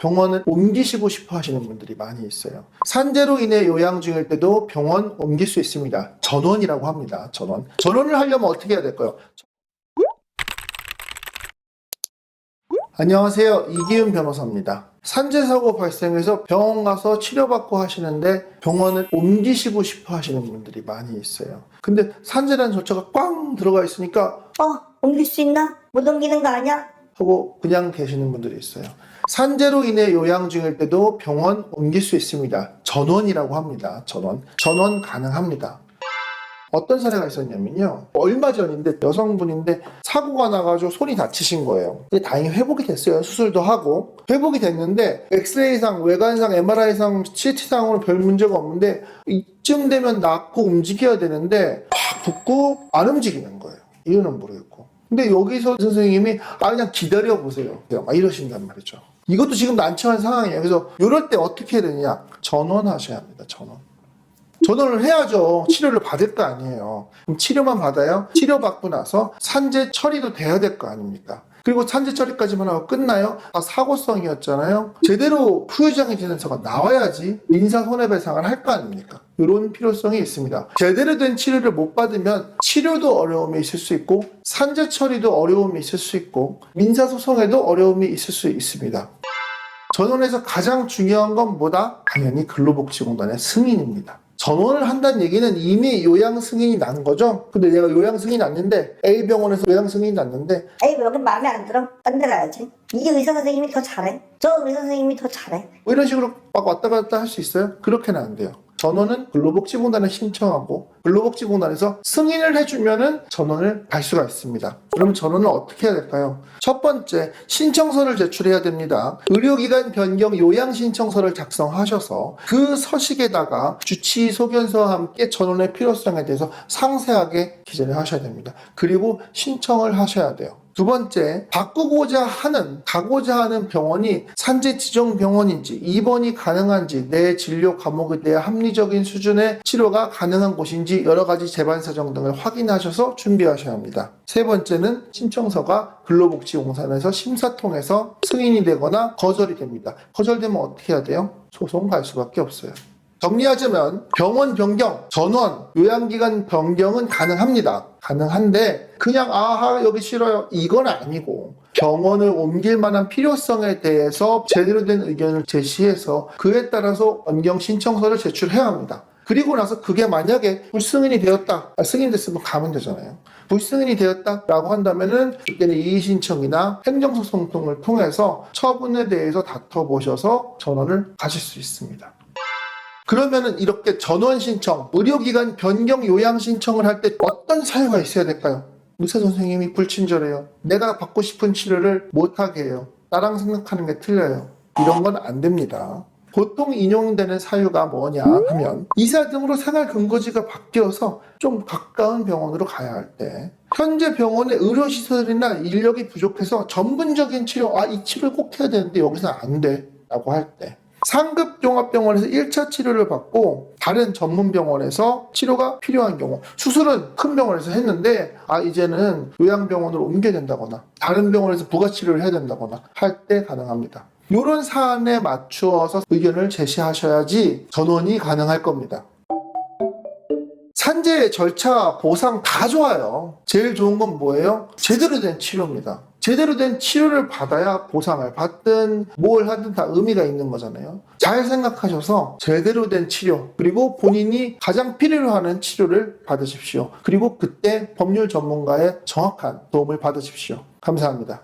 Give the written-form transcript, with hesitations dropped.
병원을 옮기시고 싶어 하시는 분들이 많이 있어요. 산재로 인해 요양 중일 때도 병원 옮길 수 있습니다. 전원이라고 합니다. 전원을 하려면 어떻게 해야 될까요? 안녕하세요. 이기훈 변호사입니다. 산재 사고 발생해서 병원 가서 치료받고 하시는데 병원을 옮기시고 싶어 하시는 분들이 많이 있어요. 근데 산재라는 절차가 꽝 들어가 있으니까 옮길 수 있나? 못 옮기는 거 아니야? 하고 그냥 계시는 분들이 있어요. 산재로 인해 요양 중일 때도 병원 옮길 수 있습니다. 전원이라고 합니다. 전원 가능합니다. 어떤 사례가 있었냐면요. 얼마 전인데 여성분인데 사고가 나가지고 손이 다치신 거예요. 근데 다행히 회복이 됐어요. 수술도 하고 회복이 됐는데 엑스레이상, 외관상, MRI상, CT상으로 별 문제가 없는데 이쯤 되면 낫고 움직여야 되는데 팍 붓고 안 움직이는 거예요. 이유는 모르겠고. 근데 여기서 선생님이 그냥 기다려보세요. 막 이러신단 말이죠. 이것도 지금 난처한 상황이에요. 그래서 이럴 때 어떻게 해야 되냐? 전원하셔야 합니다. 전원을 해야죠. 치료를 받을 거 아니에요. 그럼 치료만 받아요? 치료받고 나서 산재 처리도 돼야 될 거 아닙니까? 그리고 산재 처리까지만 하고 끝나요? 사고성이었잖아요. 제대로 후유장애 진단서가 나와야지 민사손해배상을 할 거 아닙니까? 이런 필요성이 있습니다. 제대로 된 치료를 못 받으면 치료도 어려움이 있을 수 있고 산재 처리도 어려움이 있을 수 있고 민사소송에도 어려움이 있을 수 있습니다. 전원에서 가장 중요한 건 뭐다? 당연히 근로복지공단의 승인입니다. 전원을 한다는 얘기는 이미 요양 승인이 난 거죠. 근데 내가 요양 승인이 났는데 A병원에서 요양 승인이 났는데 여기 마음에 안 들어? 딴 데 가야지. 이 의사 선생님이 더 잘해. 저 의사 선생님이 더 잘해. 뭐 이런 식으로 막 왔다 갔다 할 수 있어요? 그렇게는 안 돼요. 전원은 근로복지공단에 신청하고 근로복지공단에서 승인을 해주면은 전원을 갈 수가 있습니다. 그럼 전원을 어떻게 해야 될까요? 첫 번째, 신청서를 제출해야 됩니다. 의료기관 변경 요양신청서를 작성하셔서 그 서식에다가 주치 소견서와 함께 전원의 필요성에 대해서 상세하게 기재를 하셔야 됩니다. 그리고 신청을 하셔야 돼요. 두 번째, 가고자 하는 병원이 산재 지정 병원인지 입원이 가능한지 내 진료 과목에 대해 합리적인 수준의 치료가 가능한 곳인지 여러 가지 재반 사정 등을 확인하셔서 준비하셔야 합니다. 세 번째는 신청서가 근로복지공단에서 심사 통해서 승인이 되거나 거절이 됩니다. 거절되면 어떻게 해야 돼요? 소송 갈 수밖에 없어요. 정리하자면 병원 변경, 전원, 요양기관 변경은 가능합니다. 가능한데 그냥 여기 싫어요 이건 아니고 병원을 옮길 만한 필요성에 대해서 제대로 된 의견을 제시해서 그에 따라서 변경 신청서를 제출해야 합니다. 그리고 나서 그게 만약에 불승인이 되었다, 승인됐으면 가면 되잖아요. 불승인이 되었다라고 한다면은 그때는 이의신청이나 행정소송 등을 통해서 처분에 대해서 다퉈보셔서 전원을 가실 수 있습니다. 그러면은 이렇게 전원 신청, 의료기관 변경 요양 신청을 할 때 어떤 사유가 있어야 될까요? 의사 선생님이 불친절해요. 내가 받고 싶은 치료를 못하게 해요. 나랑 생각하는 게 틀려요. 이런 건 안 됩니다. 보통 인용되는 사유가 뭐냐 하면 이사 등으로 생활 근거지가 바뀌어서 좀 가까운 병원으로 가야 할 때, 현재 병원의 의료시설이나 인력이 부족해서 전문적인 치료, 이 치료를 꼭 해야 되는데 여기서 안 돼 라고 할 때, 상급 종합병원에서 1차 치료를 받고 다른 전문 병원에서 치료가 필요한 경우, 수술은 큰 병원에서 했는데 이제는 요양병원으로 옮겨야 된다거나 다른 병원에서 부가치료를 해야 된다거나 할 때 가능합니다. 이런 사안에 맞추어서 의견을 제시하셔야지 전원이 가능할 겁니다. 산재 절차, 보상 다 좋아요. 제일 좋은 건 뭐예요? 제대로 된 치료입니다. 제대로 된 치료를 받아야 보상을 받든 뭘 하든 다 의미가 있는 거잖아요. 잘 생각하셔서 제대로 된 치료, 그리고 본인이 가장 필요로 하는 치료를 받으십시오. 그리고 그때 법률 전문가의 정확한 도움을 받으십시오. 감사합니다.